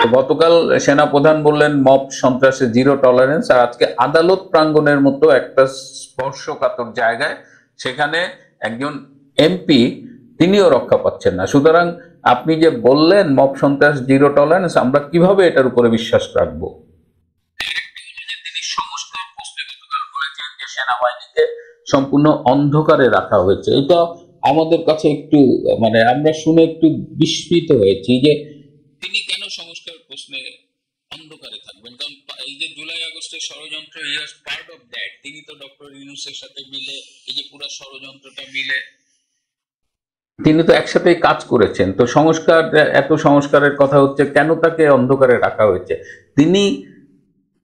তো গতকাল সেনাপ্রধান বললেন মব সন্ত্রাসে জিরো টলারেন্স, আর আজকে আদালত প্রাঙ্গণের মতো একটা স্পর্শকাতর জায়গায় সেখানে একজন এমপি তিনিও রক্ষা পাচ্ছেন না। সুতরাং আপনি যে বললেন মব সন্ত্রাস জিরো টলারেন্স, আমরা কিভাবে এটার উপরে বিশ্বাস রাখবো? তিনি সংস্কার প্রশ্নে গতকাল বলেছেন যে সেনাবাহিনীকে সম্পূর্ণ অন্ধকারে রাখা হয়েছে। এটা আমাদের কাছে একটু মানে আমরা শুনে একটু বিস্মিত হয়েছি যে তিনি কেন সংস্কার প্রশ্নে অন্ধকারে থাকবেন। কারণ এই যে জুলাই আগস্টের ষড়যন্ত্র, হি ওয়াজ পার্ট অফ দ্যাট। তিনি তো ডক্টর ইউনূসের সাথে মিলে এই যে পুরো ষড়যন্ত্রটা মিলে তিনি তো একসাথেই কাজ করেছেন। তো সংস্কার, এত সংস্কারের কথা হচ্ছে, কেন তাকে অন্ধকারে রাখা হয়েছে? তিনি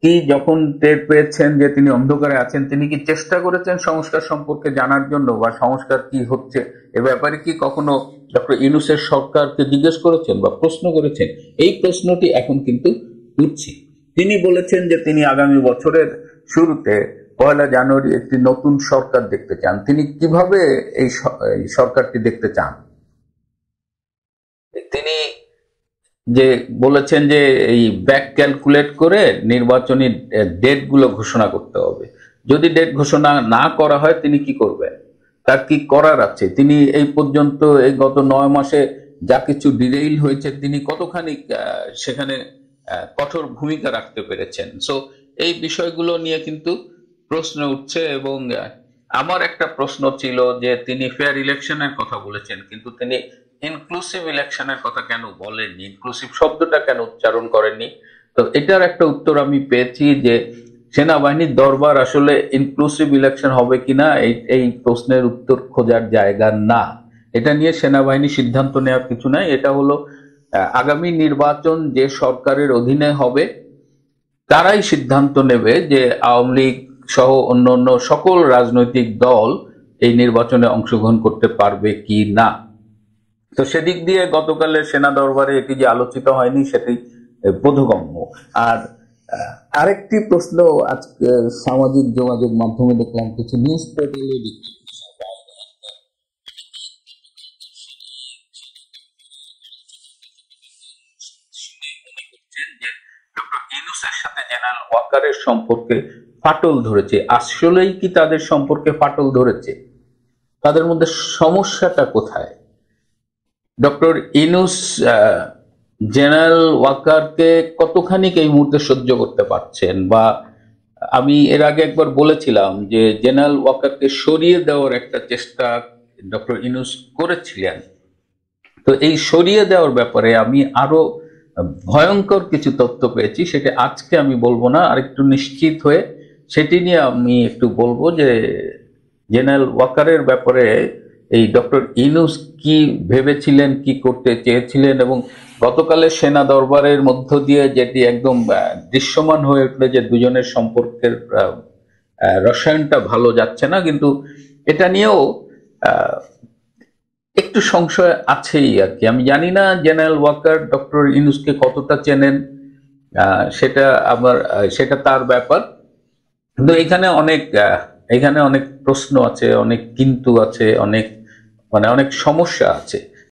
কি যখন টের পেয়েছেন যে তিনি অন্ধকারে আছেন, তিনি কি চেষ্টা করেছেন সংস্কার সম্পর্কে জানার জন্য, বা সংস্কার কি হচ্ছে এ ব্যাপারে কি কখনো ডক্টর ইউনূসের সরকারকে জিজ্ঞেস করেছেন বা প্রশ্ন করেছেন? এই প্রশ্নটি এখন কিন্তু উঠছে। তিনি বলেছেন যে তিনি আগামী বছরের শুরুতে 1 জানুয়ারি একটি নতুন সরকার দেখতে চান। তিনি কিভাবে এই সরকারটি দেখতে চান? তিনি যে বলেছেন যে এই ব্যাক ক্যালকুলেট করে নির্বাচনী ডেট গুলো ঘোষণা করতে হবে। যদি ডেট ঘোষণা না করা হয় তিনি কি করবেন, তার কি করার আছে? তিনি এই পর্যন্ত এই গত 9 মাসে যা কিছু ডিরেইল হয়েছে তিনি কতখানি সেখানে কঠোর ভূমিকা রাখতে পেরেছেন। সো এই বিষয়গুলো নিয়ে কিন্তু প্রশ্ন উঠছে। এবং আমার একটা প্রশ্ন ছিল যে তিনি ফেয়ার ইলেকশনের কথা বলেছেন, কিন্তু তিনি ইনক্লুসিভ ইলেকশনের কথা কেন বলেননি, ইনক্লুসিভ শব্দটা কেন উচ্চারণ করেননি? তো এটার একটা উত্তর আমি পেয়েছি যে সেনাবাহিনীর দরবার আসলে ইনক্লুসিভ ইলেকশন হবে কিনা এই প্রশ্নের উত্তর খোঁজার জায়গা না। এটা নিয়ে সেনাবাহিনী সিদ্ধান্ত নেওয়ার কিছু নাই। এটা হলো আগামী নির্বাচন যে সরকারের অধীনে হবে তারাই সিদ্ধান্ত নেবে যে আওয়ামী লীগ সহ অন্য সকল রাজনৈতিক দল এই নির্বাচনে অংশগ্রহণ করতে পারবে কি না। তো সেদিক দিয়ে গতকালের সেনা দরবারে এটি যে আলোচিত হয়নি সেটি বোধগম্য। আর আরেকটি প্রশ্ন আজকে সামাজিক যোগাযোগ মাধ্যমে দেখলাম, কিছু নিউজ পোর্টালে সাথে জেনারেল ওয়াকারের সম্পর্কে ফাটল ধরেছে। আসলেই কি তাদের সম্পর্কে ফাটল ধরেছে? তাদের মধ্যে সমস্যাটা কোথায়? ডক্টর ইউনূস জেনারেল ওয়াকারকে কতখানি এই মুহূর্তে সহ্য করতে পারছেন? বা আমি এর আগে একবার বলেছিলাম যে জেনারেল ওয়াকারকে সরিয়ে দেওয়ার একটা চেষ্টা ডক্টর ইউনূস করেছিলেন। তো এই সরিয়ে দেওয়ার ব্যাপারে আমি আরো ভয়ঙ্কর কিছু তথ্য পেয়েছি, সেটা আজকে আমি বলবো না, আর একটু নিশ্চিত হয়ে সেটি নিয়ে আমি একটু বলবো যে জেনারেল ওয়াকারের ব্যাপারে এই ডক্টর ইউনূস কি ভেবেছিলেন, কি করতে চেয়েছিলেন। এবং গতকালের সেনা দরবারের মধ্য দিয়ে যেটি একদম দৃশ্যমান হয়ে উঠলে যে দুজনের সম্পর্কের রসায়নটা ভালো যাচ্ছে না, কিন্তু এটা নিয়েও একটু সংশয় আছেই আর কি। আমি জানি না জেনারেল ওয়াকার ডক্টর ইউনূসকে কতটা চেনেন, সেটা তার ব্যাপার। কিন্তু এখানে অনেক প্রশ্ন আছে, অনেক কিন্তু আছে, অনেক সমস্যা আছে।